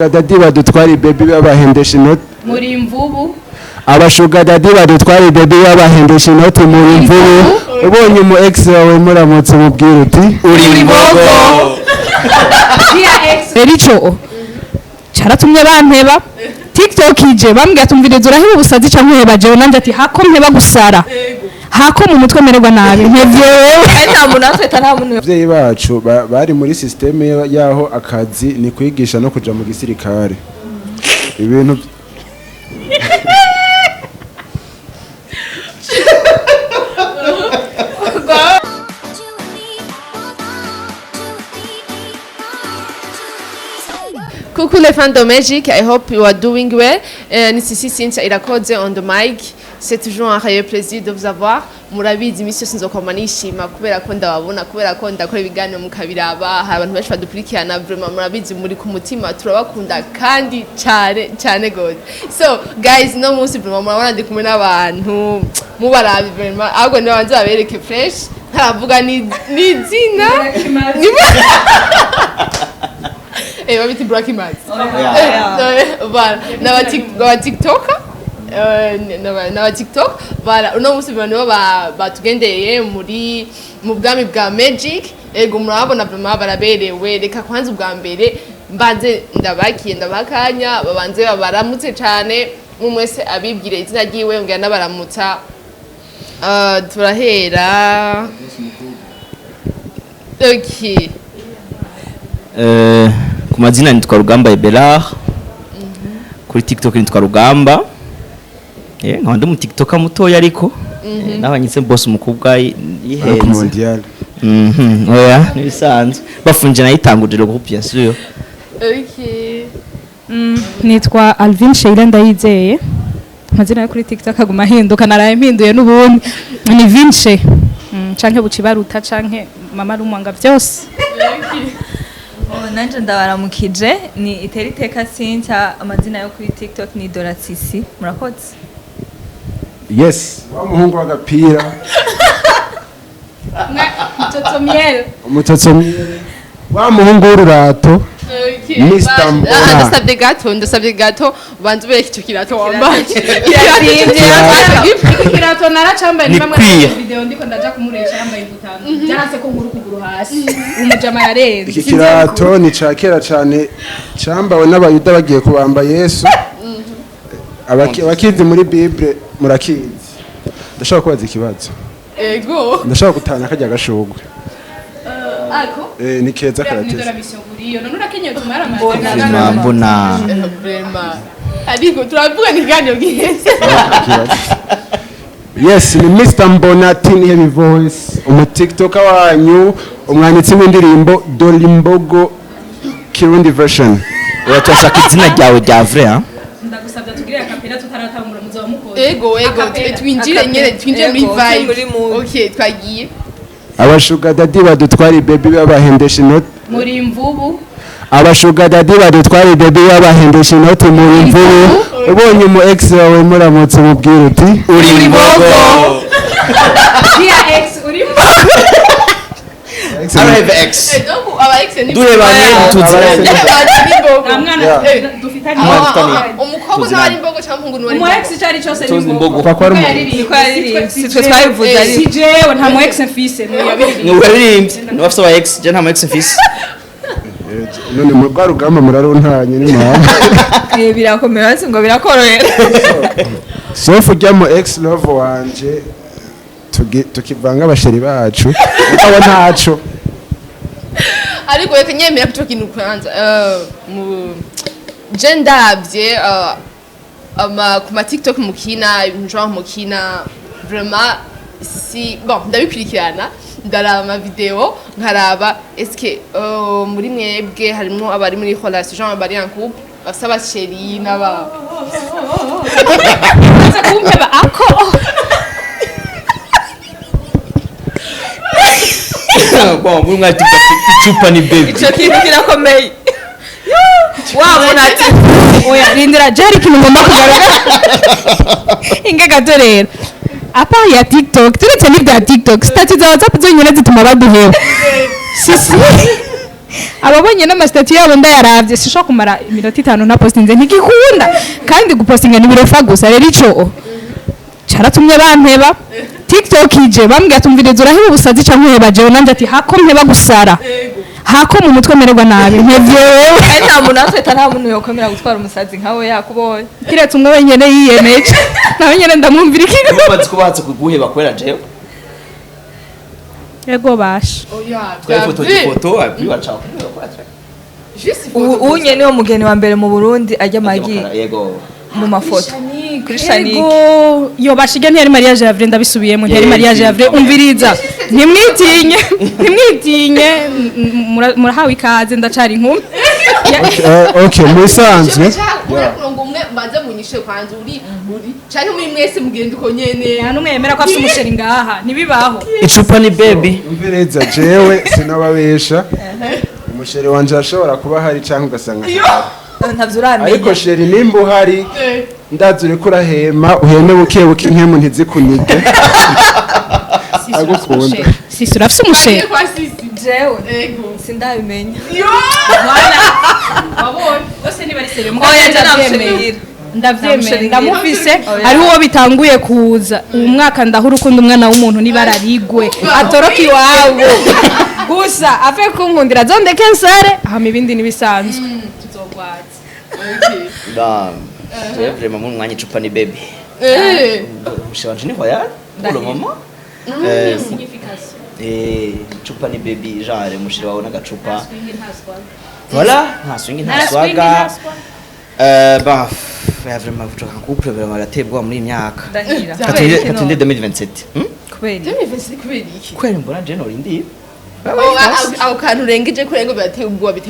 dadi badutwara baby babahendesha inoti muri imvubu abashuga dadi badutwara baby babahendesha inoti muri imvubu ubonye umu ex wawe muramutse mubwira uti uri imbogo dia ex erico caratumye bampeba TikTok ije bambwiye atumviriza urahiba ubusazi canke uhebaje nanje ati hako mpeba gusara hako mu mutwe mererwa nabi ntevyewe nta muntu afeta nta muntu abavyeyi bacu bari muri systeme yaho akazi ni kwigisha no kuja mu gisirikare ibintu Coucou les fans de Magic, I hope you are doing well. Ici Cynthia irakoze on the mic. C'est toujours un réel plaisir de vous avoir. Murabizi imisi yose nzokoma nishima kubera ko ndababona kubera ko ndakora ibiganiro mukabiraba hari abantu benshi badukurikirana vraiment murabizi muri ku mutima turabakunda kandi cyane gose. So guys no munsi vraiment murabona ndi kumwe n'abantu mubarabi vraiment ahubwo niba banze babereke fresh ntaravuga ni zina babiti Black Max. Voilà, na TikTok. Na TikTok voilà uno musi bano batugendeye muri mu bwami bwa Magic ego murabona vraiment baraberewe reka kwanza ubwa mbere mbanze ndabakanya babanze babaramutse cyane umwese abibwire izina ryiwe ngira nabaramutsa turahera okay ku mazina nitwa Rugamba Eberard kuri TikTok nitwa Rugamba nkandi mu TikTok mutoya ariko nabanyitse boss umukobwa yihenze oya nibisanzwe bafunje nayitanguje le groupe bien sûr. Okay nitwa Alvin Sheila ndayizeye amazina yo kuri TikTok aguma hinduka naraye mpinduye n'ubundi ni Vince canke bucibaruta canke mama rumwanga byose. Nanje ndabaramukije ni iteriteka Cynthia amazina yo kuri TikTok ni Doratsisi murakoze. yes wa muhungu w'agapira umutotso miel wa muhungu w'ururato ndasabye gato banze ubereke icyo kirato wambaye kirato naracambaye nimwe video ndiko ndaja kumuresha yambaye ingutano byarase ko nkuru kuguru hasi umujama yarenze iki kirato ni cakera cyane cambawe n'abayuda bagiye kubamba Yesu abakizi muri Bible murakizi ndashaka kubaza ikibazo ego ndashaka gutana kajya gashugwe ako ni keza karateze mbona ariko turavuga ni ganyo giheze yes ni Mr Mbonati ni heavy voice umu TikTok wanyu umwanditsi w'indirimbo Dolimbogo Kirundi version uratoshaka izina ryawe rya vrai hein ndagusabye tugire akapera tutaratangura muzo mukoze ego twinjire muri vibe okay twagiye abashuga dadi badutwara baby babahendesha inoti muri imvubu abashuga dadi badutwara baby babahendesha inoti muri imvubu ubonye umu ex wawe muramutse mubwira uti uri imbogo dia ex uri imbogo arave ex donc aba ex ni dure bamwe tuziranye amwana dufitanye umukobwa n'abari imbogo cyangwa ngo n'uwari umu ex cyari cyose ni imbogo kwa ari sitwe twabivuze ari jewe nta mu ex mfise ni uririmbye ni bafite aba ex je nta mu ex mfise none mu bwa rugamba muraruntanye ni mama birakomera hasi ngo birakorohera sofu ujya mu ex love wanje tukivanga abasheri bacu ukaba ntaco ariko reka nyemera kuco kintu kwanza je ndavye ku ma TikTok mukina ibintu genre mukina vraiment si bon ndabikurikirana ndaraba ama video nkaraba eske muri mwebwe harimo abari muri relation genre bari en couple basaba chérie n'aba kumpeba ako bon muri mwati icupa ni baby icyo kintu kirakomeye wabona ati oya rindira jeri kintu ngomba kugaruka inge gato rero apa ya TikTok turetse n'ibya TikTok stati za WhatsApp zonyine zituma baduhera sisi ababonye n'amasitati yabo ndayaravye sishobora kumara iminota 5 na postinze ntigikunda kandi gupostinga ni birofa gusa rero ico caratumye banteba TikTok ije bambwiye tumviriza urahiba ubusazi canke uheba jewe nanje ati hako mpeba gusara hako mu mutwe mererwa nabi ntevye wewe nta muntu atweta nta muntu yokomera gutwara umusazi nkawe yakubonye kiretse umwe wenyene yiyemeje nawe nyene ndamwumvira ikigo Ubatse kubatse kuguheba kwera jewe. yego basha Foto abi wacha ubu nyene wo mugeni wa mbere mu Burundi ajya magi yego mu mafoto kuri Shanique yego yo bashige ntiyari mariage ya vrai ndabisubiyemo ntiyari mariage ya vrai umviriza ntimwitinye murahawe ikaze ndacari inkumi Okay, musanzwe ngo umwe baze munyishe kwanza uri canke muri mwese mugenda uko nyene nta numwe yemera ko afite umusheri ngaha ntibibaho icupa ni baby. umviriza jewe sinababesha umusheri wanje ashobora kuba hari canke ugasanga ntavyo uramenya ariko sheri nimba uhari ndazi uriko urahema uheme buke buke inkemu ntizikunige agukunda sisi urafise umusheri kwa sisi jewe ego sindabimenya wabonye bose ni bari sere oya ndavyemeye ndavyemeye ndamufise ariho uwo bitanguye kuza uyu mwaka ndaho urukundo umwana w'umuntu nibararigwe atoroka iwabo gusa afe kunkundira zondeke nsare hama ibindi nibisanzwe tuzogwaza Da. Je vraiment mu mwanya icupa ni baby. Mushanje ni hoya? Pour mama? Icupa ni baby genre mushiri wawe n'agacupa. Voilà, nta swingi nta swaga. Bah, vraiment kutoka couple vraiment gatebwa muri imyaka. ndahira Katinde 2027. kubera kubera iki Kweli mbona je norindi. aho kantu urengeje kurenga birateye ubwoba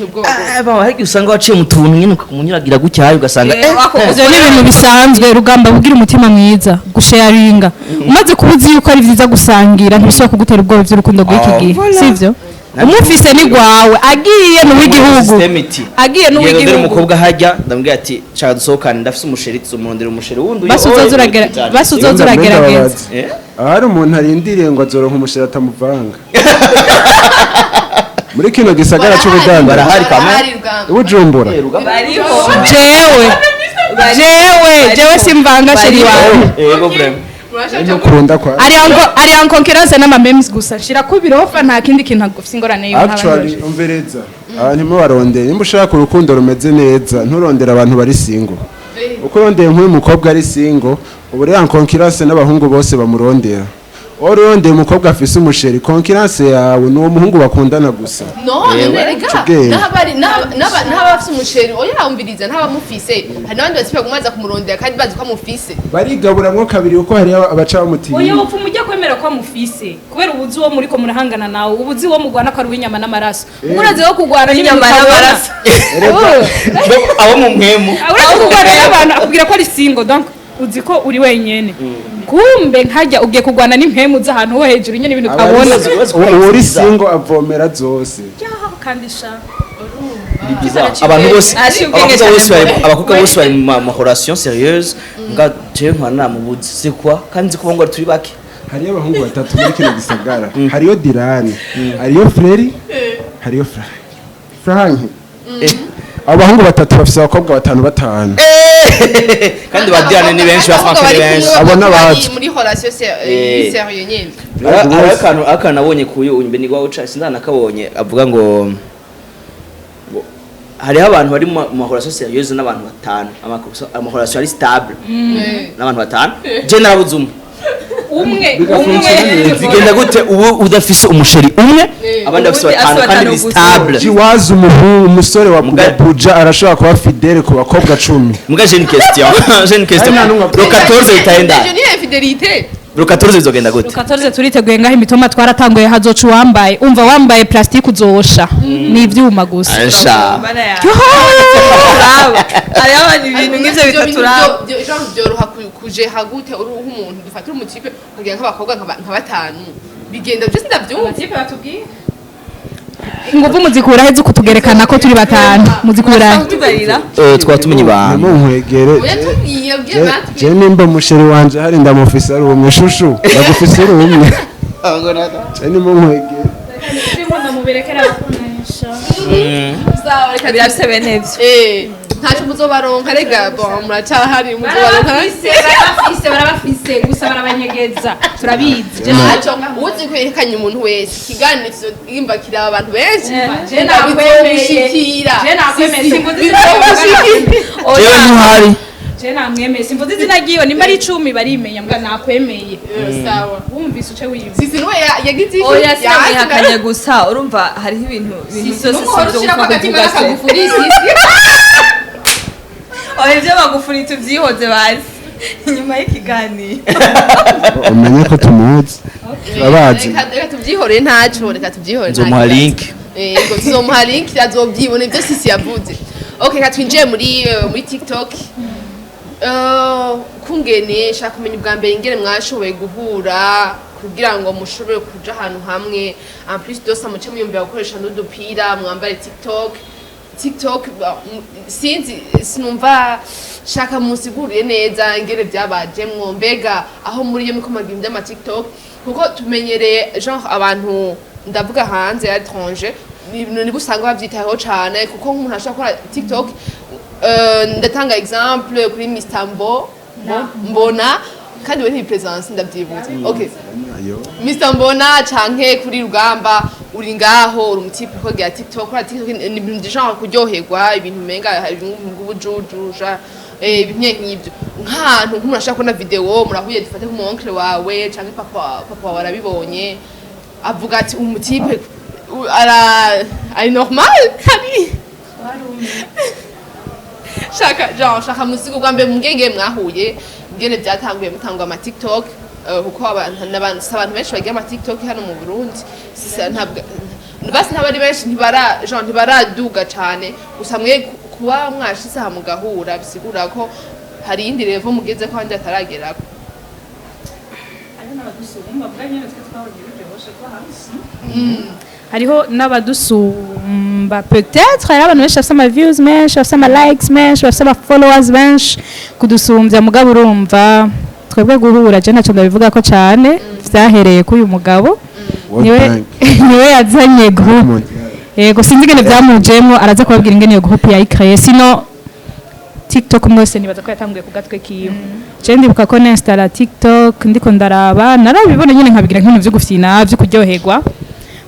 Bah, hari usanga waciye mu tuntu nyine ukumunyiragira gutyaye ugasanga ivyo ni ibintu bisanzwe rugamba bugira umutima mwiza gusharinga umaze kubuzi yuko ari vyiza gusangira ntibishobora kugutera ubwoba vy'urukundo rw'iki gihe sivyo umufise ni gwawe agiye mu w'igihugu agiye no w'igihugu w'igihugu umukobwa hajya ndambwira ati chaka dusohokane ndafise umusheri tuzomurondera umusheri wundi basuzoza uragerageza ahari umuntu arindiriye ngo azoronka umusheri atamuvanga muri kino gisagara c'ubudanda barahari kamwe ubujumbura jewe simvanga sheri wawe yego vraiment n'ukunda kwa ari en concurrence n'ama memes gusa shira ku birofa nta kindi kintu agufise ingorane yo actually umvereza abantu mo barondera nimba ushaka urukundo rumeze neza nturondera abantu bari single uko urondeye nk'uyu mukobwa ari single ubu rero en concurrence n'abahungu bose bamurondera urondeye umukobwa afise umusheri concurrence yawe n'uwo muhungu bakundana gusa no rega n'abafise umusheri oya umviriza n'abamufise hari n'abandi basipa kumaza kumurondera kandi bazi ko amufise barigaburamwo kabiri uko hari abaca bamutinya oya upfu mujye kwemera ko amufise kubera ubuzi wo muri ko murahangana nawe ubuzi wo mugwana ko ari w'inyama n'amaraso urazi wo kugwana n'inyama n'amaraso abo mu mwemu urazi kugwana n'abantu akubwira ko ari single donc uzi ko uri wenyene kumbe nkajya ugiye kugwana n'impemu z'ahantu ho hejuru nyene ibintu ukabona uri single avomera zose kandi sha abantu bose abakobwa bose bari mu mahorasiyo serieuse nga jewe nkwana mu buzi c'est quoi kandi ko ngo turi bake hariyo abahungu batatu muri kino gisagara hariyo Dirani hariyo Freri hariyo Frank abahungu batatu bafise abakobwa batanu kandi badirane ni benshi bafaka ni benshi abona bazi muri relation sérieux nyene akana nabonye kuyo unyumbe ni gwa uca sindana kabonye avuga ngo hariho abantu bari mu mahorasiyo serieuse n'abantu batanu amahorasiyo ari stable n'abantu batanu je narabuze umwe bigenda gute ubu udafise umusheri umwe abandi bafise batanu kandi bi stable jiwaza umusore wa Buja arashobora kuba fidèle ku bakobwa 10 muga j'ai une question le 14 itaenda je ni infidélité le 14 bizogenda gute 14 turiteguye ngaho imitoma twaratanguye hazoca wambaye umva wambaye plastique uzosha ni ivyuma gusa ansha ari abandi ibintu nk'ivyo bitaturaba genre byoroha kuje hagute uri umuntu dufatira umutipe kugira nk'abakobwa nka batanu bigenda byose ndavyumva tipe batubwiye inguvu muzikura heze kutugerekana ko turi batanu muzikura tugarira twatumenye abantu munkwegere je nimba umusheri wanje hari ndamufise ari umwe shushu ndagufise ari umwe je nimba munkwegere muberekera sawa reka birafise bene vyo ntacyo muzobaronka rega bon muracahari muzobaronka barabafise gusa barabanyegeza turabizi ntacyo uzi kwerekanye umuntu wese ikiganiro imba kiraba abantu benshi je nakwemeye jewe ntuhari je namwemeye simvuze izina ryiwe nimba ari 10 barimenya mbwa nakwemeye sawa wumvise uce wiyumva sisi niwe yagize iki oya sinamwihakanye gusa urumva hariho ibintu byose sivyo kuvuga oya ibyo bagufuri tuvyihoze bazi inyuma y'ikiganiro umenye ko tumuzi abazi reka tubyihoreye ntacyo reka tubyihoreye nzomuha link yego tuzomuha link azobyibona ibyo sisi yavuze okay reka twinjiye muri TikTok kungene shaka kumenya ubwa mbere ingene mwashoboye guhura kugira ngo mushobore kuja ahantu hamwe en plus dosa muce muyumvira gukoresha n'udupira mwambare TikTok sinumva shaka musigurire neza ingene byabajemwo mbega aho muri yo mikomagira iby'ama TikTok kuko tumenyereye genre abantu ndavuga hanze ya étranger ni busanga bavyitaho cyane kuko nk'umuntu ashaka gukora TikTok ndatanga exemple kuri Mr. Mbona kandi we presence ndavyibuze okay Mr. Mbona canke kuri rugamba uri ngaho uri umutipe ko gya TikTok kuri TikTok ni ibintu genre kuryoherwa ibintu menga ubujujusha ibinye nk'ibyo nk'ahantu nk'umuntu ashaka kubona video murahuye dufate ku oncle wawe canke papa warabibonye avuga ati umutipe ari normal kari shaka musigo bwa mbere mungenge mwahuye ngene byatanguye mutangwa ama TikTok kuko abantu benshi bagira ama TikTok hano mu Burundi basi ntabari benshi ntibaraduga cyane gusa mwe kuba mwashise aha mugahura bisigura ko hari indi level mugeze ko hanje ataragerako hariho n'abadusumba peut-être hari abantu benshi bafite ama views menshi bafite ama likes menshi bafite ama followers benshi kudusumbya mugabo urumva twebwe guhura je ntacyo ndabivuga ko cyane vyahereye kuri uyu mugabo niwe yazanye group yego sinzi ingene byamujemo araza kubabwira ingene iyo group yayicreye sino TikTok mwese nibaza ko yatanguye ku gatwe kiyo je ndibuka ko ninstalla TikTok ndiko ndaraba narabibona nyene nkabigira nk'ibintu byo gufyina byo kuryoherwa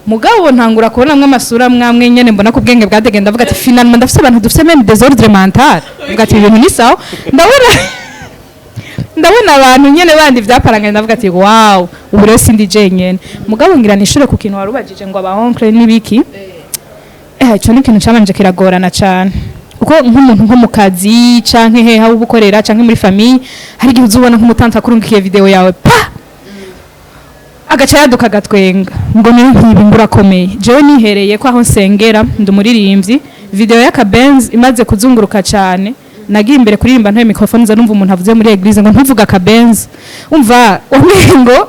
mugabo ntangura kubona mwe amasura mwamwe nyene mbona ku bwenge bwadegenda avuga ati finalement ndafise abantu dufise même désordre mental avuga ati ibintu ni sawa ndabona abantu nyene bandi vyaparanganye ndavuga ati wow ubu rero sindi je nyene mugabo ngira nishure ku kintu warubajije ngo aba oncle nibiki ico ni ikintu cyabanje kiragorana cyane uko nk'umuntu nko mu kazi canke he aho ubukorera canke muri famille hari igihe uzubona nk'umutanta kurungikiye video yawe pa agaca yaduka gatwenga ngo niyo nkibi ngurakomeye jewe nihereye ko aho nsengera ndumuririmbyi video y'akabenz imaze kuzunguruka cyane nagiye imbere kuririmba ntaye microphone za numva umuntu avuze muri eglise ngo ntuvuga akabenz umva umengo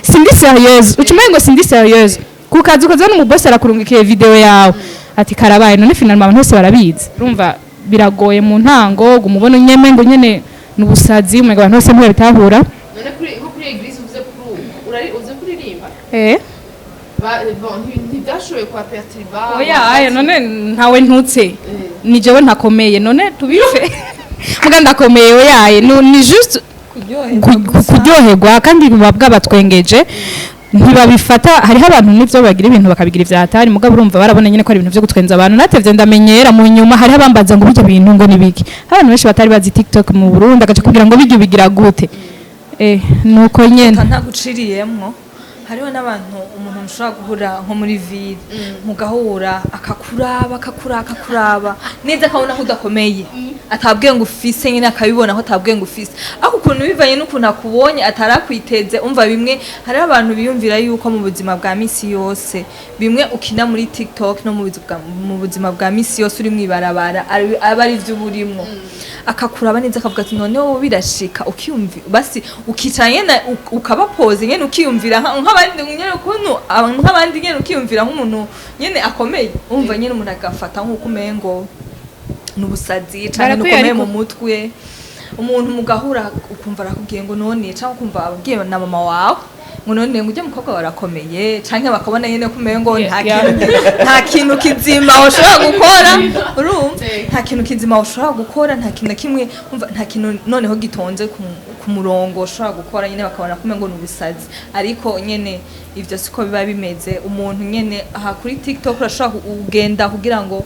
sindi sérieuse ucumengo sindi sérieuse kukazi ukoze n'umuboss arakurungikiye video yawe ati karabaye none finalement abantu bose barabizi urumva biragoye mu ntango gumubona nyeme ngo nyene nubusazi umwe abantu bose mwe bitahura none kuri eglise uvuze uze kuririmba ntidashoboye kwa perturba oya none ntawe ntutse ni jewe ntakomeye none tubife muga ndakomeye oya ni just kuryoherwa kandi bubabwa batwengeje ntibabifata hariho abantu n'ivyo bagira ibintu bakabigira ivyatari mugabo urumva barabona nyene ko ari ibintu vyo gutwenza abantu natevye ndamenyera mu nyuma hariho abambaza ngo bijya bintu ngo nibiki abantu benshi batari bazi TikTok mu Burundi agace kugira ngo bijye bigira gute nuko nyene ntaguciriyemwo hariho n'abantu umuntu ushobora guhura nko muri ville mugahura akakuraba neza akabona ko udakomeye atabwiye ngo ufise nyine akabibona ko atabwiye ngo ufise ariko ukuntu bivanye n'ukuntu akubonye atarakwiteze umva bimwe hariho abantu biyumvira yuko mu buzima bwa misi yose bimwe ukina muri TikTok no mu buzima bwa misi yose uri mwibarabara aba ari byo burimwo akakuraba neza akavuga ati none wowe birashika ukiyumvira basi ukicanye na ukabapoze nyene ukiyumvira nk'abandi nyene ukuntu nk'abandi nyene ukiyumvira nk'umuntu nyene akomeye umva nyene umuntu agafata nk'uko umengo nubusazi cyane nukomeye mu mutwe umuntu mugahura ukumva arakubwiye ngo none cyangwa ukumva ababwiye na mama wawe ngo none ngo ujye mukobwa warakomeye canke bakabona nyene kumeye ngo nta kintu kizima ushobora gukora urumva nta kintu kizima ushobora gukora nta kintu kimwe umva nta kintu noneho gitonze ku murongo ushobora gukora nyene bakabona kumeye ngo nubusazi ariko nyene ivyo siko biba bimeze umuntu nyene aha kuri TikTok urashobora kugenda kugira ngo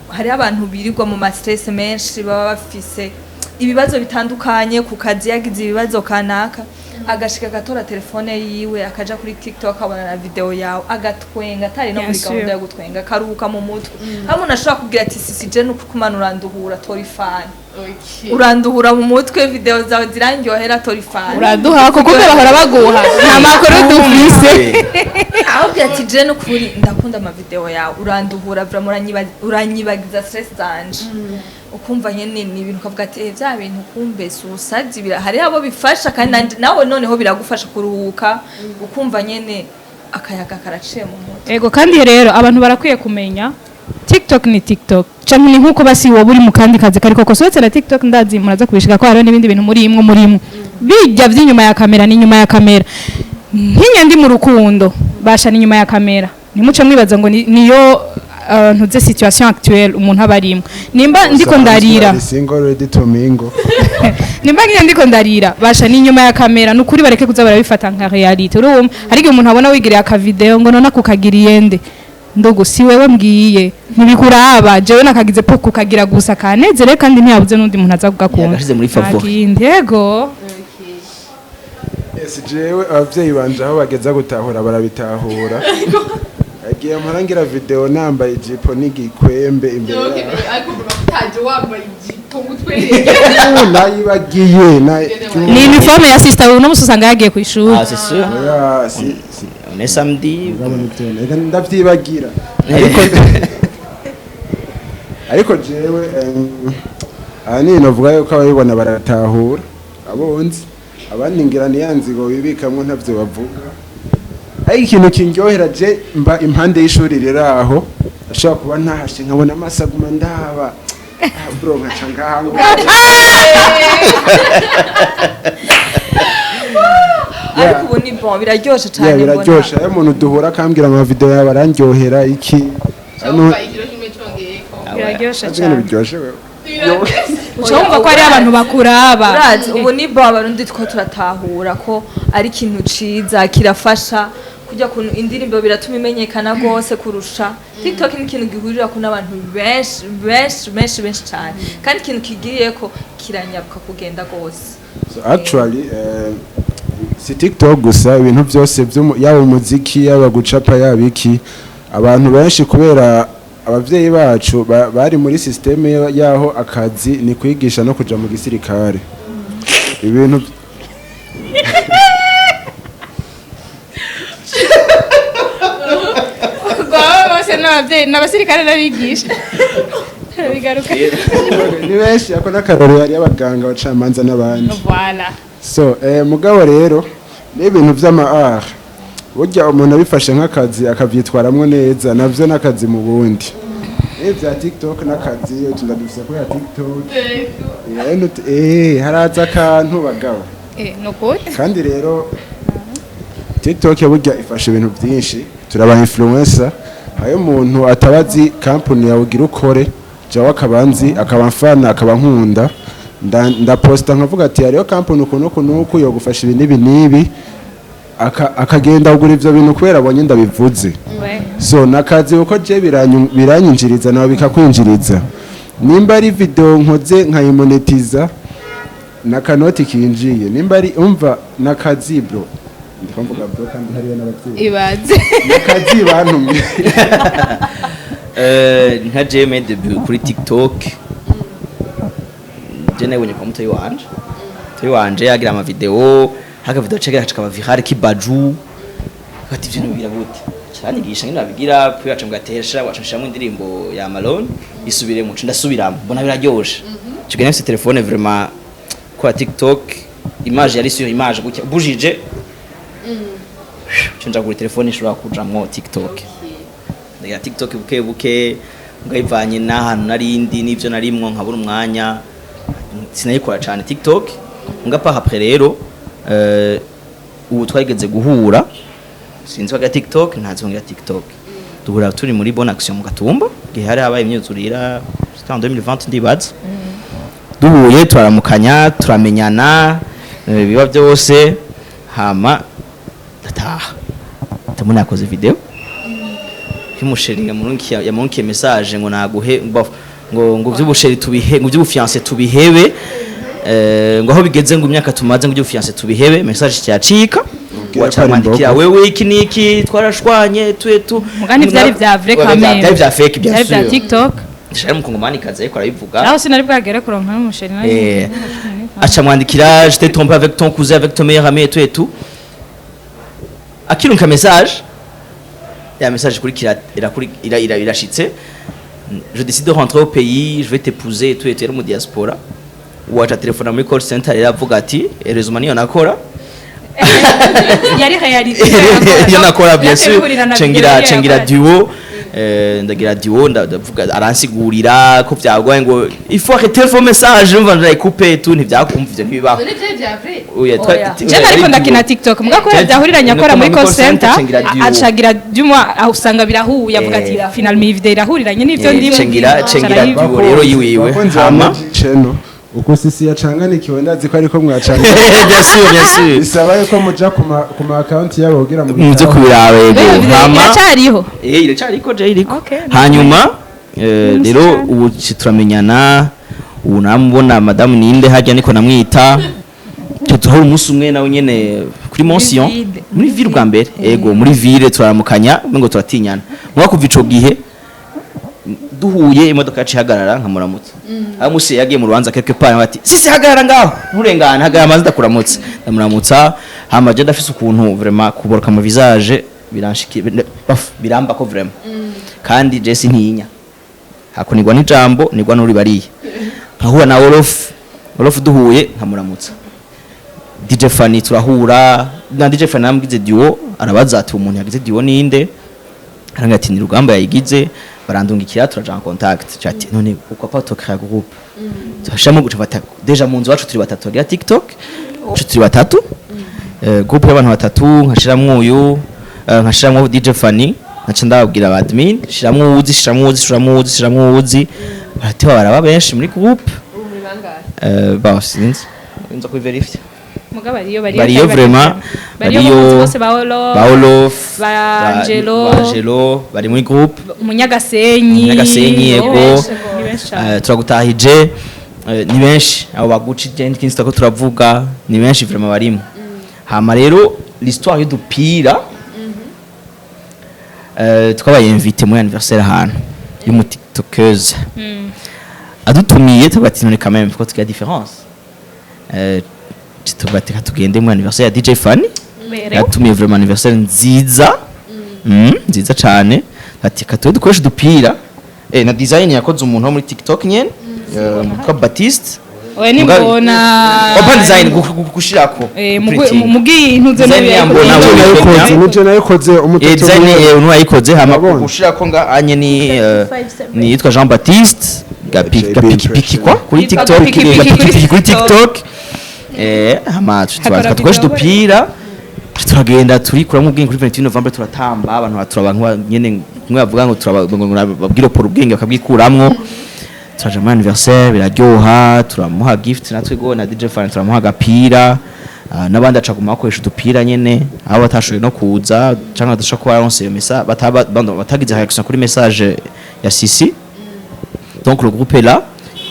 hari abantu birirwa mu stress menshi baba bafise ibibazo bitandukanye ku kazi yagize ibibazo kanaka agashika gatora telefone yiwe akaja kuri TikTok abona na video yawe agatwenga atari no muri gahunda yo gutwenga karuhuka mu mutwe hamwe unashobora kugira ati sisi je nuko kumanura nduhura tori fan uranduhura mu mutwe video zawe zirangyohera tori fan uraduha kuko bahora baguha nta makuru dufise ahubwo ati je nukuri ndakunda ama video yawe uranduhura uranyibagiza stress zanje ukumva nyene ni ibintu kavuga ati vya bintu kumbe susazi hari abo bifasha kandi nawe noneho biragufasha kuruhuka ukumva nyene akayaga karaciye mu mutwe ego kandi rero abantu barakwiye kumenya TikTok ni TikTok canke ni nkuko basi wowe uri mu kandi kazi kariko kosotse na TikTok ndazi muraza kubishika ko hari n'ibindi bintu muri imwe bijya vy'inyuma ya kamera ni nyuma ya kamera nkinya ndi mu rukundo basha ni nyuma ya kamera nimuce mwibaza ngo niyo ntuze situation actuelle umuntu abarimo nimba ndiko ndarira single ready to mingle nimba ngiye ndiko ndarira basha ni nyuma ya kamera nukuri bareke kuza barabifata nka reality urumva hari igihe umuntu abona wigiriye aka video ngo nona kukagiriye nde ndogo si wewe mbwiye nibikuraba jewe nakagize po kukagira gusa kanezere kandi ntiyabuze nundi muntu aza kugakunda yashize muri favori yego yes jewe abavyeyi banje aho bageza gutahura barabitahura agiye mparangira video nambaye ijipo n'igikwembe imbere ariko utaje wambaye ijipo gutwereke nayibagiye ni uniforme ya sister uno musanga yagiye ku ishuri c'est sûr on est samedi ndavyibagira ariko jewe ani novuga yuko abayibona baratahura abonzi abandi ngira niyanzigo bibikamwe ntavyo bavuga ari ikintu kindyohera je mba impande y'ishuri rero aho ashobora kuba ntahashe nkabona amasaguma ndaba bro nkaca ngahango ariko ubu ni bon biraryoshe cyane mbona biraryoshe ayo umuntu duhura akambwira ama video yawe arandyohera iki biraryoshe cyane biryoshe wewe ucumva ko ari abantu bakuraba urazi ubu ni bon abarundi two turatahura ko ari ikintu ciza kirafasha kujya kuntu indirimbo biratuma imenyekana gose kurusha TikTok ni ikintu gihurira ku n'abantu benshi cyane kandi ikintu kigiriye ko kiranyaruka kugenda gose so actually si TikTok gusa ibintu byose yaba umuziki yaba gucapa yaba iki abantu benshi kubera abavyeyi bacu bari muri systeme yaho akazi ni kwigisha no kuja mu gisirikare ibintu n'abasirikare n'abigisha bigaruka ni benshi ako n'akaroro yari abaganga abacamanza n'abandi voilà so mugabo rero n'ibintu vy'ama burya umuntu abifashe nk'akazi akavyitwaramwo neza navyo n'akazi mu bundi vya TikTok n'akazi iyo tundadufise kuri TikTok haraza akantu bagabo nukuri kandi rero TikTok burya ifasha ibintu byinshi turaba influencer hayo umuntu atabazi company yawe ugira ukore jawa akabanzi akabamfana akabankunda ndaposta nkavuga ati hariyo company ukuntu yo gufasha ibintu ibi nibi akagenda ugura ivyo bintu kubera abonye ndabivuze so nakazi uko je biranyinjiriza nawe bikakwinjiriza nimba ari video nkoze nkayimonetiza nakanoti kinjiye nimba ari umva nakazi bro ndikumvuga bro kandi hariyo n'abavyeyi ibaze nakazi bantumye nka jeme debut kuri TikTok je nabonye kwa mutoyi wanje yagira ama video haka video chegera chakaba viral kibaju ati ibintu bigira gute cyanigisha nyine babigira kwibaca mugatesha wacishamo indirimbo ya Malone isubire mu ndasubiramo mbona biraryoshe kigene se telefone vraiment kwa TikTok image yari siyo image gutya bujije chenja kuri telefone ishobora kujamwo TikTok ndagira TikTok buke ngayivanye n'ahantu narindi n'ivyo narimwo nkabura umwanya sinayikora cyane TikTok ngapa après rero ubu twageze guhura sinzi waga TikTok ntazongera TikTok duhura turi muri bonne action mu Gatumba gihe hari habaye imyuzurira en 2020 ndibaza duhuye turaramukanya turamenyana biba byose hama ndataha ndamuna yakoze video kimusheringa yamunkiye message ngo naguhe ngo by'ubusheri tubihe ngo by'ubufiance tubihebe ngo aho bigeze ngo imyaka tumaze ngo by'ubufiance tubihebe message cyacika wacamandikira wewe iki niki twarashwanye tu mugani vyari vya vrai quand même byari vya fake bien vyari sûr vya TikTok shari mukongomani kaza ariko arabivuga aho sinari bwagere kuronka n'umusheri nayo acha mwandikira je t'ai trompé avec ton cousin avec ton meilleur ami et tout akirunka message ya message kuri irashitse je décide de rentrer au pays je vais t'épouser et tout et mu diaspora wacha telefona muri call center iravuga ati heureusement niyo nakora yari réalité yo nakora bien sûr cengira duo ndagira duo ndavuga aransigurira ko byagwaye ngo il faut arrêter vos messages mva ndayikupe tu ntivyakumvye ntibibaho je ariko ndakina TikTok muga ko byahuriranye akora muri call center acagira duma usanga birahuye avuga ati finalement video irahuriranye n'ivyo ndimo cengira duo rero yiwiwe hama uko sisi yacanganikiwe ndazi ko ariko mwacanga bien sûr bisaba yuko muja ku ma account yabo kugira mu muze kubirawe yego hama iracariho iracariko je iriko hanyuma rero ubu turamenyana ubu namubona madame ninde hajya niko namwita tuhora umunsi umwe nawe nyene kuri Monsion muri ville bwa mbere yego muri ville turaramukanya ngo turatinyana muba kuva ico gihe duhuye imodoka yacu ihagarara nkamuramutsa amusi yagiye mu rubanza quelque part ati sisi hagarara ngaho nturengana hagarara maze ndakuramutsa ndamuramutsa hama je ndafise ukuntu vraiment kuboroka mu visage biramba ko vraiment kandi je sintinya hakunigwa n'ijambo nigwa n'uri bariye nkahura na Olof duhuye nkamuramutsa DJ Fanny turahura na DJ Fanny namgize duo arabaza ati umuntu yagize duo ninde arangati ni rugamba yayigize barandungikira turaja en contact chat none pourquoi pas tokra groupe twashamo gucafata deja mu nzu wacu turi batatu ya TikTok turi batatu groupe y'abantu batatu nkashiramwe uyu nkashiramwe DJ Fanny naca ndababwira ba admin shiramwe uzi baratewa baraba benshi muri groupe ba sinzi nzo ku verify bariyo vraiment bariyo bose Paolo ba Angelo bari muri groupe umunyagasenyi yego turagutahije ni benshi abo baguci jendi kinsta ko turavuga ni benshi vraiment barimo hama rero l'histoire y'udupira twabaye invité muri anniversaire ahantu y'umu tiktokeuse adutumiye tubati none quand même ko tugira différence tubateka tugende mu anniversaire ya DJ Fanny yatumiye vraiment anniversaire nziza nziza cyane ati katwe dukoresha dupira na design yakoze umuntu wo muri TikTok nyene kwa Baptiste we ni mbona open design gushirako mugi ntuze nije nayikoze umutoto design uno yayikoze hama gushirako nga anye ni yitwa Jean Baptiste gapiki kwa kuri TikTok hama twakoresha dupira turagenda turikuramo ubwenge kuri 21 November turatamba abantu turabantu nyene kumwe bavuga ngo turababwira por ubwenge bakabwikuramwo turaje mu anniversaire biraryoha turamuha gift natwe go na DJ Fan turamuha gapira nabandi aca kumakoresha dupira nyene abo batashoboye no kuza cyangwa dusha ko baronse iyo message batagize reaction kuri message ya Sisi donc le groupe est là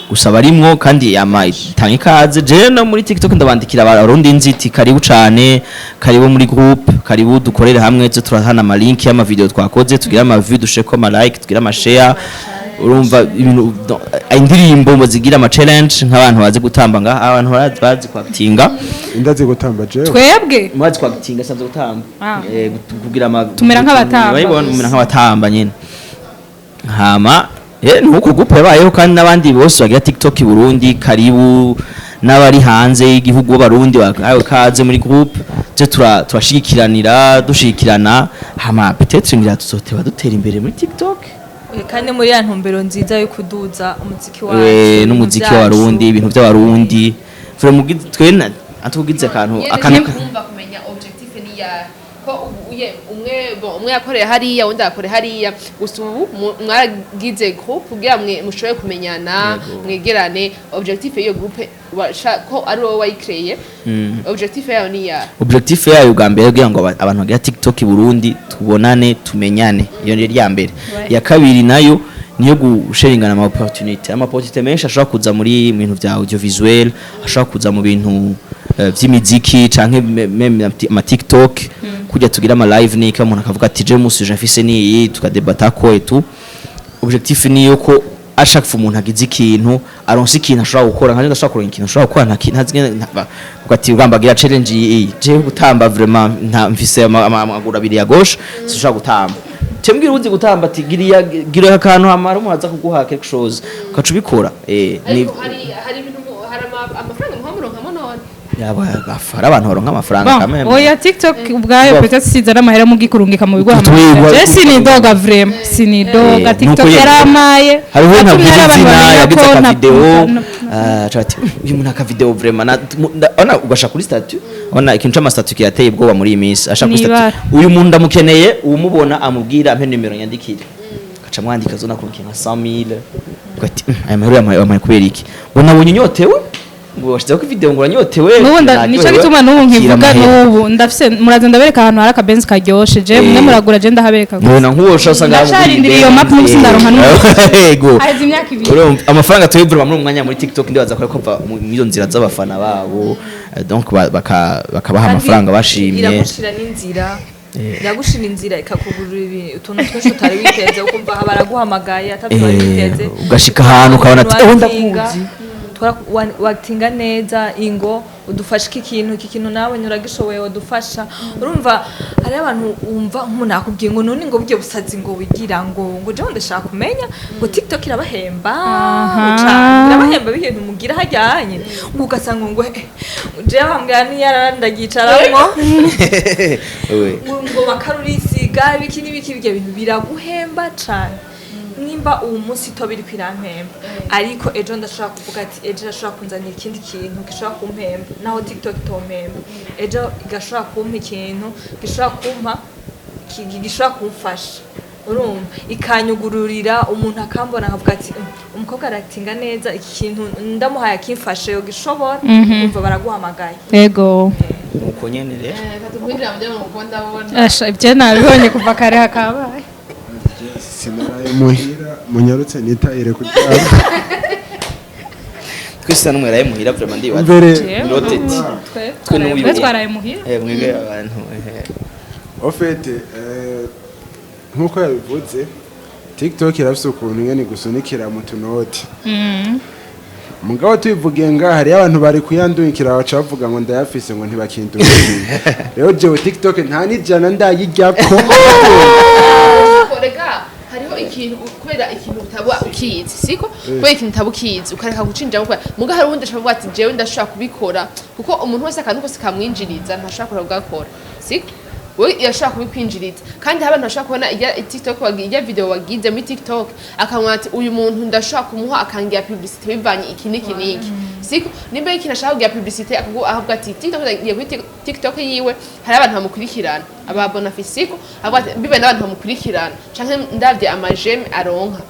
gusa barimwo kandi yama itanga ikaze je no muri TikTok ndabandikira abarundi nziti karibu cane karibu muri groupe karibu dukorere hamwe zo turahana ama link y'ama video twakoze tugira ama view dusheko ama like tugira ama share urumva ibintu indirimbo muzigira ama challenge nk'abantu bazi gutamba nga abantu bazi kwakitinga indazi gutamba je twebwe mwazi kwakitinga sanze gutamba kugira ama tumera nk'abatamba bayibona mumera nk'abatamba nyene hama nuko groupe yabayeho kandi nabandi bose bagira TikTok i Burundi karibu n'abari hanze y'igihugu b'abarundi bakaye kaze muri groupe je turashikiranira dushikirana hama peut-être ngira tuzoteba dutera imbere muri TikTok kandi muri ya ntumbero nziza yo kuduza umuziki wacu n'umuziki w'abarundi ibintu by'abarundi vraiment twena atugize akantu kumva kumenya objectif umwe yakoreye hariya undi yakoreye hariya gusa ubu mwaragize groupe kugira mushobore kumenyana mwegerane objectif y'iyo groupe ko ari wowe wayikreye objectif yayo ni ya objectif yayo bwa mbere kugira ngo abantu bagira TikTok i Burundi tubonane tumenyane iyo ni rya mbere ya kabiri nayo niyo gusharingana ama opportunity menshi ashobora kuza muri bintu bya audiovisuel ashobora kuza mu bintu vy'imiziki canke meme ama TikTok kujya tugira ama live nika umuntu akavuga ati je musi je mfise ni tukadebata ko etu objectif niyo ko ashaka umuntu agize ikintu aronse ikintu ashobora gukora kandi ndashaka kuronka ikintu ashobora gukora ati ugambagira challenge je gutamba vraiment nta mfise amaguru abiri ya gauche sishobora gutamba Tembwira uzi gutamba ati gira akantu hamara umuhaza kuguha quelque chose ukacubikora ni hari ibintu hari amafaranga muhamuronka none yaba gafara abantu baronka amafaranga kamwe oya TikTok ubwayo peut-être siza n'amahera mu gikurungika mu bigo hamwe je sinidoga vraiment sinidoga TikTok yaramaye hariho nta bwizina yagitse ka video chat uyu muntu aka video vraiment ona ugasha kuri statut ona ikintu cyama statut yateye ubwoba muri iyi minsi ashaka kuri statut uyu muntu ndamukeneye umubona amubwira ampe numero nyandikire gaca mwandika zona kuruki nka 100,000 ugati aya mahoro yamaye kubera iki bona bunye nyotewe ngo washizeho ko video ngo nyotewe nubundi nico gituma nubu nkivuga nubu ndafise muraze ndabereka ahantu hari akabenzi karyoshe je mwe muragura je ndahabereka ngo na nkuwo usanga ndasharindiriye iyo map mu sindaronka yego azi imyaka ibiri amafaranga tuyivura muri umwanya muri TikTok ndibaza ko kuva mu nzira z'abafana babo donc bakabaha amafaranga bashimye iragushira n'inzira yagushira inzira ikakugurira utuntu twinshi utari witeze ukumva baraguhamagaye atavyo witeze ugashika ahantu ukabona ati ndakuzi watinga neza ingo udufasha iki kintu nawe nyuragishoboye wadufasha urumva hari abantu umva nk'umuntu akubwiye ngo none ngo buryo busazi ngo wigira ngo je ndashaka kumenya ngo TikTok irabahemba irabahemba ibintu mugira hajyanye ugasanga ngo je bambwira ni yarandagicaramwo ngo bakarurisiga ibiki n'ibiki ibyo bintu biraguhemba cyane nimba uwo munsi to biri kwirampemba ariko ejo ndashaka kuvuga ati ejo ndashaka kunzanira ikindi kintu gishobora kumpemba naho TikTok tompemba ejo gashobora kumpa ikintu gishobora kumpa gishobora kumfasha urumva ikanyugururira umuntu akambona akavuga ati umukobwa aratinga neza iki kintu ndamuhaye akimfashe yo gishobora kumva baraguhamagaye yego nuko nyene rero katubwirira mu byo mukunda babona asha ibyo nabibonye kuva kare hakabaye sinaraye muhira munyarutse nitayire kuryama twese numwe muhira vraiment ndibaza mbere rotet twe n'uyu twaraye muhira mwege abantu en fait nkuko yabivuze TikTok irafise ukuntu nyene gusunikira mu tunoti mugabo tubivugiye ngaha hari abantu bari kuyandukira baca bavuga ngo ndayafise ngo ntibakindukire rero jewe TikTok nta nijana ndayiryako hariho ikintu kubera ikintu utaba ukizi siko kubera ikintu utaba ukizi ukareka gucinja gukora muga hari undi ashobora ati jewe ndashaka kubikora kuko umuntu wese akantu kose kamwinjiriza ntashaka kugakora siko we yashaka kubikwinjiriza kandi abantu bashaka kubona TikTok wagiye video wagize muri TikTok akamwa ati uyu muntu ndashaka kumuha akangira publicity bivanye iki niki siko nimba iki nashaka kugira publicity akavuga ati TikTok yagiye kuri TikTok yiwe hari abantu bamukurikirana ababona fisiko bibe n'abantu bamukurikirana canke ndavye amajeme aronka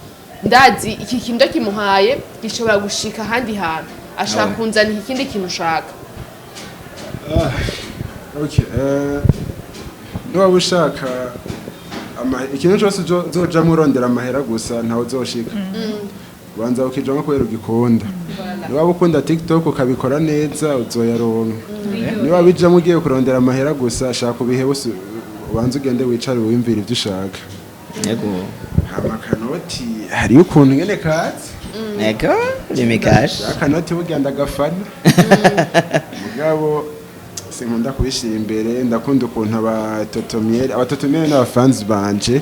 ndazi iki kintu kimuhaye gishobora gushika handi hantu ashaka kunzana ikindi kintu ushaka okay niba ushaka ikintu cyose uzojamo urondera amahera gusa ntawe uzoshika banza ukijamo kubera ugikunda niba ukunda TikTok ukabikora neza uzoyaronka niba bijamo ugiye kurondera amahera gusa shaka ubihe ubanza ugende wicare wiyumvire ibyo ushaka yego amakanoti hari ukuntu nyene katse yego limikash akanoti bugenda gafana mugabo sinkunda kubishira imbere ndakunda ukuntu abatotomiere n'abafanzi banje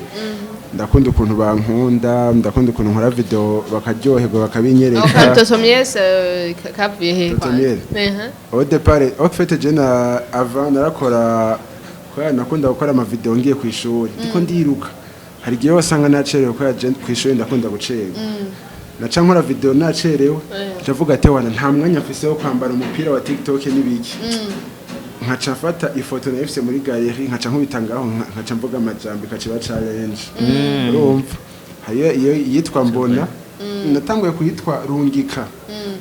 ndakunda ukuntu bankunda ndakunda ukuntu nkora video bakaryoherwa bakabinyereka abatotomiere kavuye he au départ au fait je na avant narakora kwa nakunda gukora ama video ngiye ku ishuri ndiko ndiruka hari gihe wasanga nacerewe kwa je ku ishuri ndakunda gucerwa naca nkora video nacerewe ndavuga ati wana nta mwanya mfise wo kwambara umupira wa TikTok n'ibiki nkaca mfata ifoto nayifise muri galeri nkaca nkubita ngaho nkaca mvuga amajambo ikaciba challenge urumva hayo iyo yitwa mbona natanguye kuyitwa rungika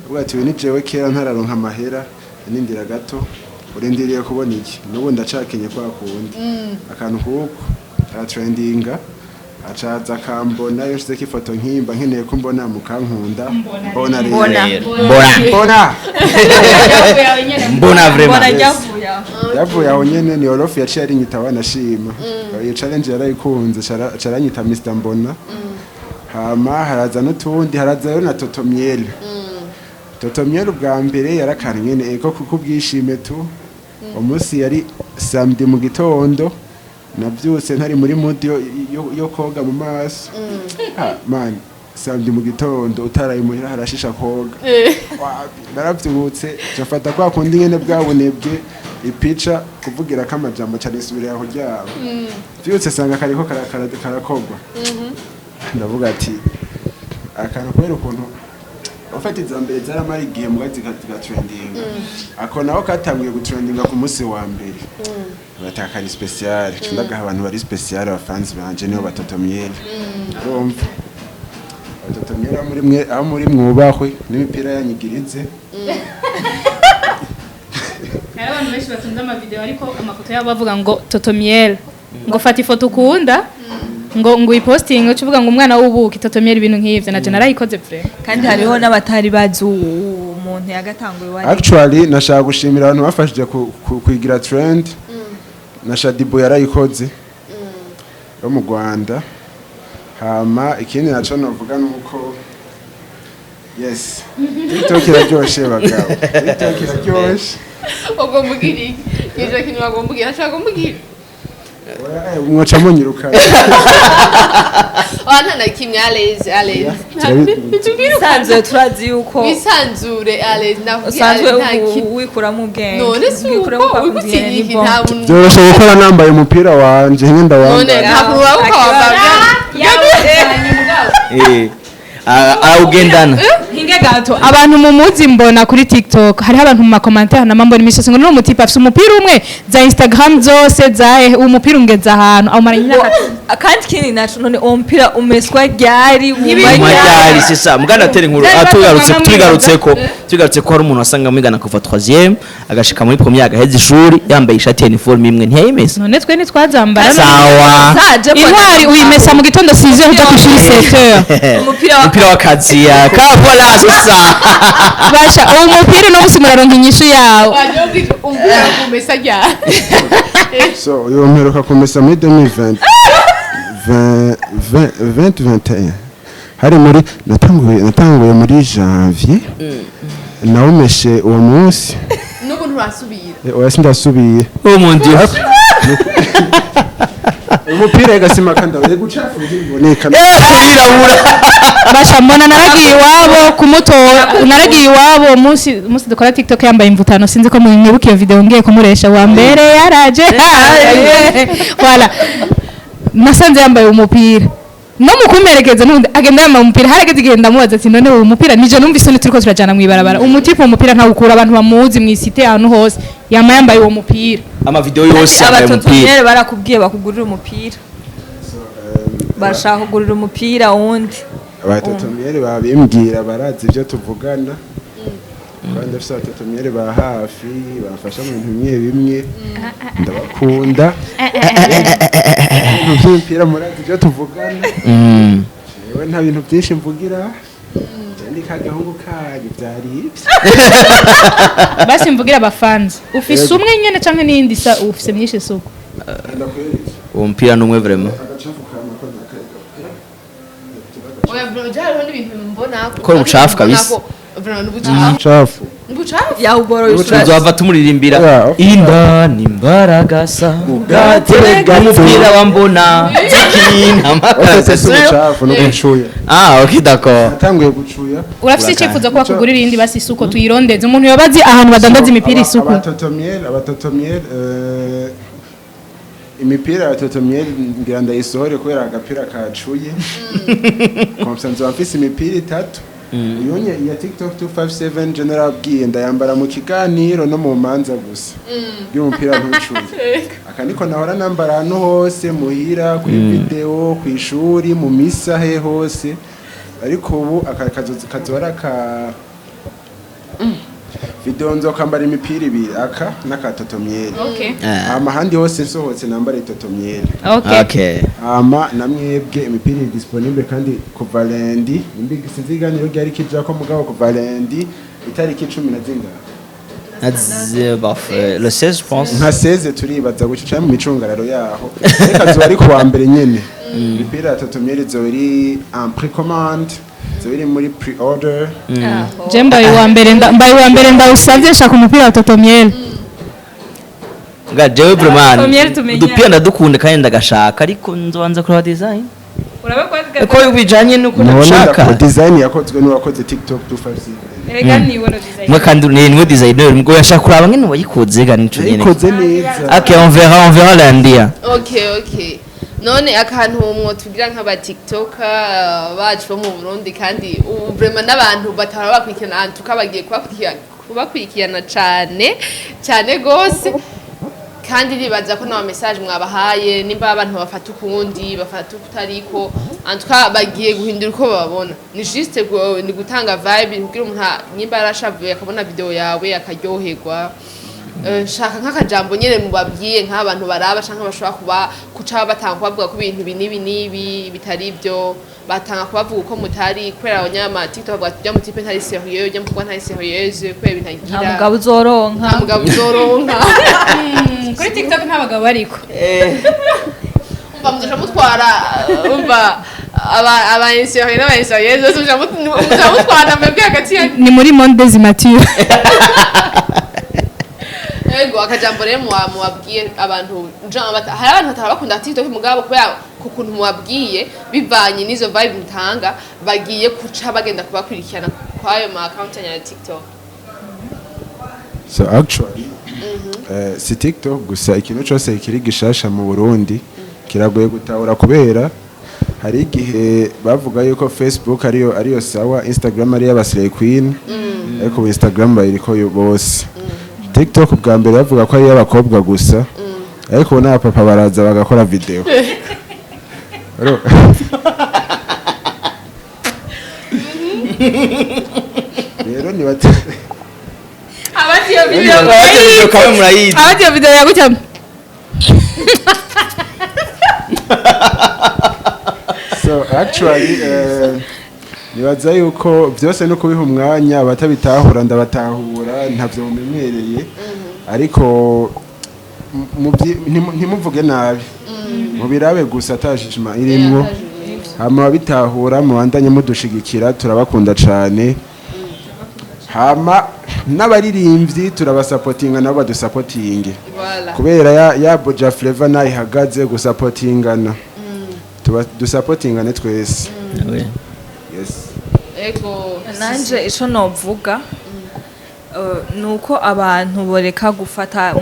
ubwo ati we ni jewe kera ntararonka amahera nindira gato urindiriye kubona iki n'ubu ndacakenye kwa kundi akantu kuko aratrendinga acaza akambona iyo nshyize ifoto nkimba nkeneye ko mbona mukankunda mbona rero mbona vraiment yavuye aho nyene ni Olof yaciye ari nyita wanashima iyo challenge yarayikunze caranyita Mr Mbona hama haraza n'utundi haraza rero na totomiel totomiel ubwa mbere yarakana nyene eko kukubwishime tu umunsi yari samedi mu gitondo navyuse ntari muri mood yo koga mu maso man samedi mu gitondo utaraye muhira harashisha koga naravyutse cafata kwa kundi nyene bwabonebwe ipica kuvugira kamajambo cyane isubire aho ryabo vyutse sanga kariko karakogwa ndavuga ati akantu kwera ukuntu ufite izambere zaramara igihe mbwa zigatrendinga ako naho katanguye gutrendinga ku munsi wa mbere batakari special cundaga abantu bari special abafans banje niho batotomiel urumva batotomiel aho muri mwubahwe n'imipira yanyigirize hari abantu benshi batunze amavideo ariko amafoto yabo bavuga ngo totomiel ngo fata ifoto ukunda ngo iposting ucuvuga ngo umwana w'ubuki totomiel ibintu nk'ivyo na narayikoze pre kandi hariho n'abatari bazi umuntu yagatanguye wari actually nashaka gushimira abantu bafashije kuigira trend na Shadibo yarayikoze yo mu Rwanda hama ikindi naco novuga nuko yes TikTok iraryoshe bagabo TikTok iraryoshe ubwo mugiri izo kintu bagombugira ashaka kumbugira mwaca munyiruka wana na kimwe alez bisanzwe turazi yuko bisanzure alez usanzwe wikuramo ubwenge none si uko wigutinyiki nta muntu byoroshe gukora nambaye umupira wanje nkenda wambaye none ntabwo wabuka wababya awugendana hinge gato abantu mu muzi mbona kuri TikTok hariho abantu mu makomantere na mambo n'imisozi ngo n'umutipe afite umupira umwe za Instagram zose zahe umupira ungeza ahantu awumara nyina kandi kindi naco none umupira umeswa ryari umajyari sisa muganda tere nkuru tugarutse ko hari umuntu wasanga mwigana kuva 3e agashika muri premier agaheza ishuri yambaye ishati ya uniforme imwe ntiyayimesa none twe nitwazambara sawa intwari uyimesa mu gitondo 6h uja kushira 7h umupira wa kazi ya kapola sisa basha uwo mupira no musimuraronka inyishu yawo umupira kumesa rya so yo mperuka kumesa muri 2021 hari muri natanguye muri janvier nawumeshe uwo munsi nuko nturasubira oya sindasubiye uwo mundi umupira gasima kanda we gucafuza iboneka irabura basha mbona naragiye iwabo kumutora naragiye iwabo umunsi dukora TikTok yambaye imvutano sinzi ko mwibuka iyo video ngiye kumuresha wa mbere yaraje wala nasanze yambaye umupira no mukumerekeza nundi agenda yambaye umupira harageze igenda mubaza ati none uwo mupira nije numvise ni turiko turajana mwibarabara umutipe umupira ntawukura abantu bamuzi mwisite ahantu hose yambaye uwo mupira ama video yose yambaye umupira barakubwiye bakugurira umupira bashaka kugurira umupira wundi abatotomiere babimbwira barazi ibyo tuvugana kandi afite abatotomiere ba hafi bafasha mu bintu bimwe ndabakunda umupira murazi ibyo tuvugana yewe nta bintu byinshi mvugira ndi kagahungu kaje byari ibyo basi mvugira abafanzi ufise umwe nyene canke nindi sa ufise myinshi suko uwo mpira numwe vraiment oya bro jaro n'ibintu mbona ko ubucafu kabisa ubucafu ya uboro yusura tuzava tumuririmbira indani imbaragasa ugatega umupira wa mbona zikina makase ubucafu no gucuya okay d'accord natanguye gucuya urafise icyifuzo ko bakugurira indi basi isuko tuyirondeze umuntu yobazi ahantu badandaza imipira isuko abatotomiere imipira ya totomiere ngira ndayisohore kubera agapira kacuye komsanzo bafise imipira 3 uyonye ya TikTok 257 general bwiye ndayambara mu kiganiro no mu manza gusa by'umupira ntucuye aka niko nahora nambara hano hose muhira kuri video ku ishuri mu misa he hose ariko ubu aka kazora ka video nzokambara imipira ibiri aka n'akatotomyeri amahandi hose nsohotse nambara itotomyeri ama namwebwe imipira iri disponible kandi kuva lendi imbigi sinziganiro ryari kija ko mugabo kuva lendi itariki 10 na zinga le 16 je pense nka 16 turibaza guca mu micungararo yaho reka zo ari kuwa mbere nyene imipira atotomyeri zo iri en précommande zibiri muri pre-order je mbaye wa mbere ndawusavye shaka umupira wa totomyeri nga jewe vraiment udupira ndadukunda kandi ndagashaka ariko nzobanza kuraba design ko bijanye nuko ndashaka design yakozwe n'uwakoze TikTok 257 erega niwe no design mwe kandi niwe designer mgo yashaka kuraba ngene wayikoze ga nico nyene ikoze neza okay on verra lundi okay none akantu mwotugira nk'aba TikToker bacu bo mu Burundi kandi ubu vraiment n'abantu batara bakwikirana tukabagiye kubakwikirana cyane gose kandi ribaza ko na message mwabahaye nimba abantu bafata ukundi bafata utariko antuka bagiye guhindura uko babona ni juste ni gutanga vibe kugira umuntu nimba arashavuye akabona video yawe akaryoherwa shaka nk'akajambo nyene mubabwiye nk'abantu baraba canke bashobora kuca batanga kubavuga ku bintu nibi bitari byo batanga kubavuga uko mutari kwera abanyama TikTok bya mutipe ntari sérieux bya mukwa ntari sérieuse kwera bitagira nta mugabo uzoronka kuri TikTok nta bagabo bariko umva muzaje mutwara umva aba insérieux n'aba insérieuse muzaje mutwara mbebwe hagati ni muri monde des immatures ego akajambo rero muwabwiye abantu hari abantu batarabakunda TikTok mugabo kubera kukuntu muwabwiye bivanye n'izo vibe mutanga bagiye kuca bagenda kubakurikirana kwayo ma account ya TikTok. So actually si TikTok gusa ikintu cyose kiri gishasha mu Burundi kiragoye gutahura kubera hari igihe bavuga yuko Facebook ariyo sawa Instagram ari y'abasire queen ariko Instagram bayiriko yo bose TikTok bwa mbere bavuga ko ari y'abakobwa gusa ariko n'abapapa baraza bagakora video rero ni bati abatiyo video yagutya so actually nibaza yuko byose no kubiha umwanya abatabitahura ndabatahura ntavyo mumenyereye ariko ntimuvuge nabi mubirabe gusa atajijima irimwo hama bitahura mubandanye mudushigikira turabakunda cane hama n'abaririmbyi turabasupportinga nabo badusapotinge kubera ya Boja Flavor nayo ihagaze gusapotingana dusapotingane twese yes ego nanje ico novuga nuko abantu boreka gufata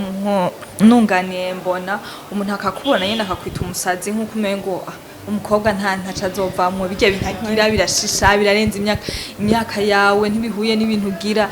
nunganiye mbona umuntu akakubona nyene akakwita umusazi nkuko umengo umukobwa ntaca azovamwo bijya bintagira birashisha birarenza imyaka yawe ntibihuye n'ibintu ugira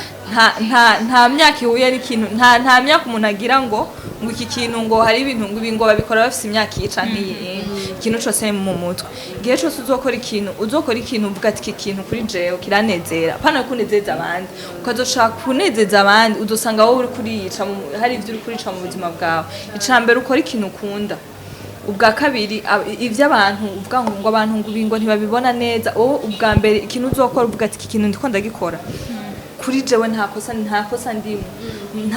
nta myaka ihuye ari ikintu nta myaka umuntu agira ngo iki kintu ngo hari ibintu ngo babikora bafite imyaka yica n'iyi ikintu cyose mu mutwe igihe cyose uzokora ikintu uvuga ati iki kintu kuri jewe kiranezera pana kunezeza abandi ukazoshaka kunezeza abandi udusanga wowe uri kuriyica hari ibyo uri kurica mu buzima bwawe icambere ukora ikintu ukunda ubwa kabiri ivy'abantu uvuga ngo abantu ngo ntibabibona neza wowe ubwa mbere ikintu uzokora uvuga ati iki kintu ndiko ndagikora kuri jewe nta kosa ndimo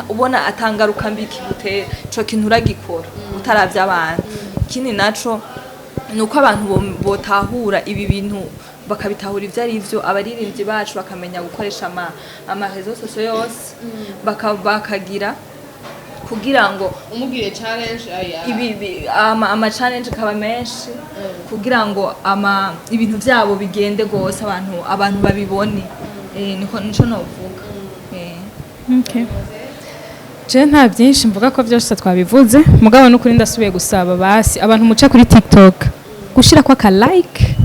ubona atangaruka mbi kigutera ico kintu uragikora utaravya abantu ikindi naco nuko abantu botahura ibi bintu bakabitahura ivyo ari vyo abaririmbyi bacu bakamenya gukoresha ama réseaux sociaux yose bakagira kugira ngo umugire challenge ama challenge kaba menshi kugira ngo ibintu byabo bigende gose abantu babibone niko nico novuga okay je nta byinshi mvuga ko byose twabivuze mugabo n'ukuri ndasubiye gusaba basi abantu muca kuri TikTok gushira kwa ka like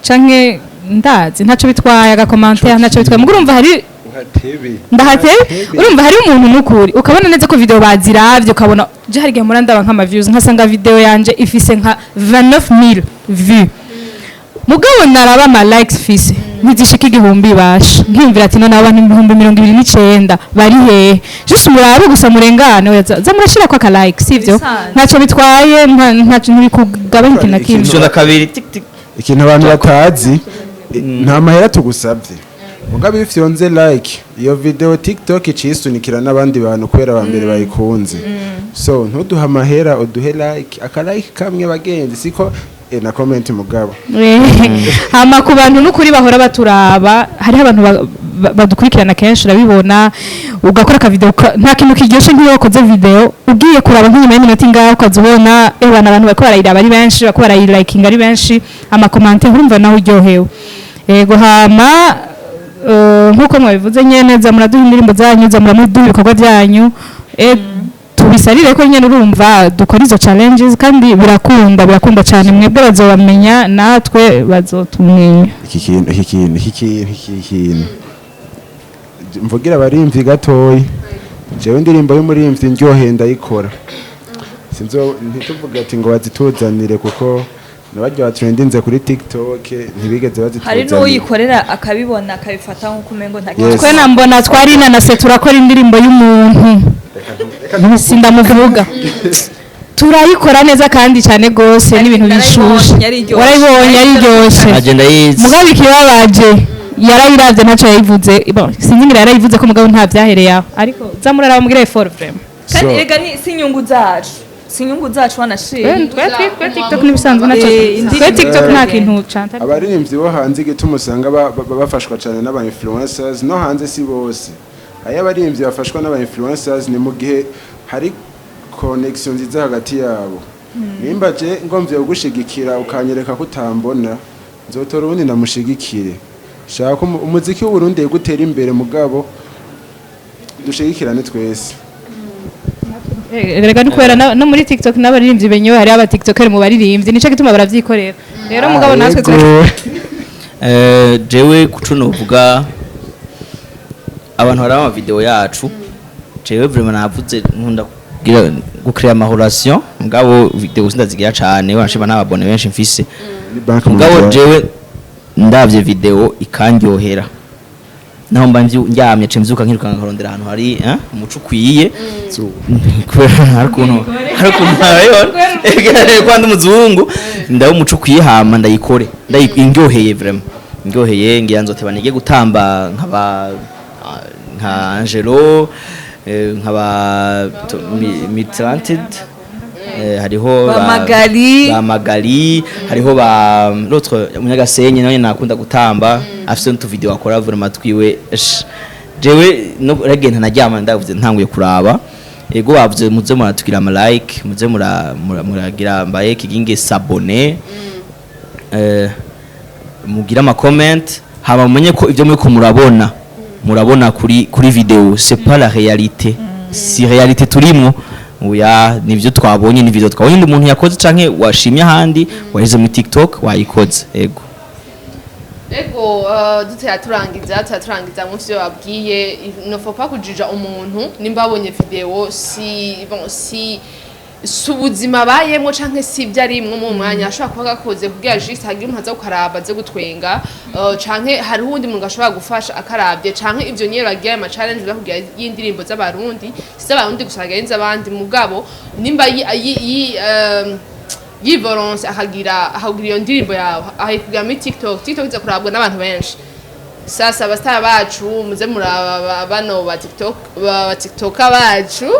canke ndazi ntaco bitwaye agakomantere ntaco bitwaye mugo urumva hari ndahatebe urumva hari umuntu n'ukuri ukabona neza ko video baziravye ukabona je hari gihe murandaba nk'ama views nkasanga video yanje ifise nka 29000 vues mugabo naraba ama likes fise ntizishika igihumbi basha nkimvira ati none abantu 229 bari hehe juste murabe gusa murengane za murashira kwa ka like sivyo ntaco bitwaye ntaco nturi kugabanya ikintu kimwe cyo na kabiri tik tik ikintu abantu batazi nta mahera tugusabye mugabo if yonze like iyo video TikTok icisunikira n'abandi bantu kubera abambere bayikunze so ntuduha amahera uduhe like aka like kamwe bagenzi siko na comment mugabo hama ku bantu n'ukuri bahora baturaba hari abantu badukurikirana kenshi urabibona ugakora ka video nta kintu kiryoshe nk'iyo wakoze video ugiye kuraba nk'inyuma y'iminota ingaho ukazubona abantu bako barayiraba ari benshi bako barayilikinga ari benshi ama commentaire urumva naho uryohewe yego hama nkuko mwabivuze nyene za muraduha indirimbo zanyu za muramuduha ibikorwa byanyu tubisarire ko nyene urumva dukora izo challenges kandi birakunda cyane mwebwe bazobamenya natwe bazotumenya iki kintu mvugira abarimvyi gatoyi jewe indirimbo y'umurimvyi ndyoheye ndayikora ntituvuga ati ngo bazituzanire kuko nabajya trendinze kuri TikTok ntibigeze bazituzanira hari n'uyikorera akabibona akabifata nko kumengo nta twe nambona twari nanase turakora indirimbo y'umuntu sindamuvuga turayikora neza kandi cyane gose n'ibintu bishushe warayibonye ari ryoshe agenda yize mugabo ikibabaje yarayiravye ntaco yayivuze sinzingira yarayivuze ko mugabo nta vyahereye aho ariko zamurara bamugire effort vraiment kandi ega ni sinyungu zacu wanashire twe TikTok nibisanzwe naco twe TikTok nta kintu canta abaririmbyi bo hanze gituma usanga bafashwa cyane n'aba influencers no hanze si bose aya abaririmbyi bafashwa n'aba influencers ni mu gihe hari connection nziza hagati yabo nimba je ngomvye ugushigikira ukanyereka kutambona nzotora ubundi namushigikire shaka umuziki w'u Burundi gutera imbere mugabo dushigikirane twese rega nukwera no muri TikTok n'abaririmbyi benyewe hari aba TikToker mu baririmbyi nico gituma baravyikorera rero mugabo natwe jewe kucuno uvuga abantu hari ama video yacu jewe vraiment navuze nkunda gukrea amahoration mugabo video sindazigira cyane wanashima n'ababone benshi mfise mugabo jewe ndavye video ikandyohera naho mba njyamye cemzuka nkiruka nkarondera ahantu hari umuco ukwiye hari ukuntu kwandi umuzungu ndaho umuco ukwiye hama ndayikore indyoheye vraiment indyoheye ngira nzoteba nige gutamba nka Angelo nkaba Mitranted hariho ba Magali hariho ba l'autre Munyagasenyi nawe nakunda gutamba afite n'utu video akora vraiment twiwe jewe no regenta najyama ndavuze ntanguye kuraba ego bavuze muze muratugira ama like muze muragira mbaye kiginge s'abonner mugira ama comment haba mumenye ko ivyo muri ko murabona kuri video c'est pas la réalité si réalité turimo uya nivyo twabonye ni video twabonye ndi umuntu yakoze canke washimye handi waheze muri TikTok wayikoze ego turangiza mu vyo babwiye no faut pas kujija umuntu nimba abonye video si subuzima bayemo canke si byarimwe mu mwanya ashaka kuba gakoze kugira juste hagira umuntu aza gukaraba aze gutwenga canke hari uwundi muntu gashobora gufasha akarabye canke ivyo nyero bagiye ama challenge bakugira y'indirimbo z'abarundi z'abarundi gusagenza abandi mugabo nimba yivolonse akagira iyo ndirimbo yawe ahikugira muri TikTok iza kurabwa n'abantu benshi sasa abastar bacu muze muraba bano ba TikTok bacu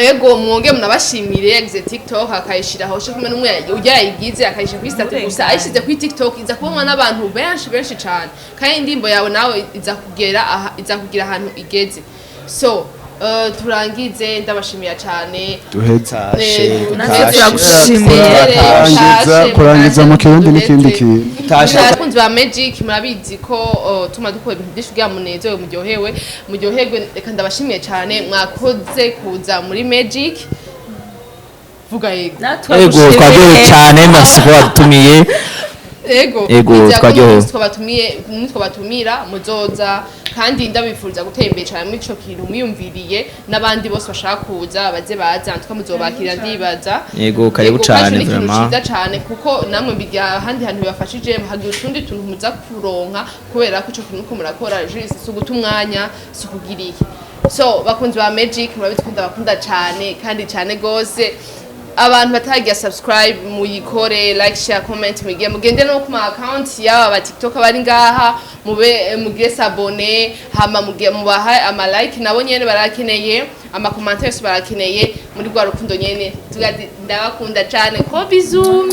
ego mwonge munabashimire yagize TikTok akayishiraho cyo kumwe n'umwe ujya yayigize akayisha kuri status gusa ayishize kuri TikTok iza kubonwa n'abantu benshi cyane kandi indirimbo yawe nawe iza kugira ahantu igeze so turangize ndabashimiye cyane kurangiza mu kirundi n'ikindi kintu abakunzi ba Magic murabizi ko tuma dukora ibintu byinshi kugira munezero muryoherwe reka ndabashimiye cyane mwakoze kuza muri Magic vuga yego twagiye cyane merci ko wadutumiye ego twaryohewe twabatumira muzoza kandi ndabifuriza gutera imbere cyane muri ico kintu mwiyumviriye n'abandi bose bashaka kuza baze baza muzobakira ndibaza yego karibu cyane vraiment ciza cyane kuko namwe bijya ahandi hantu bibafashije hagira utundi tuntu muza kuronka kubera ko ico kintu ko murakora juste suguta umwanya sukugiriye so bakunzi ba Magic murabitunda bakunda cyane kandi cyane gose abantu batagiye subscribe muyikore like share comment mugiye mugende no ku account yaba ba TikTok bari ngaha mugire s'abonner hama mugiye mubaha ama like nabo nyene barakeneye ama commentaires barakeneye muri rwa rukundo nyene ndabakunda cyane ko bizu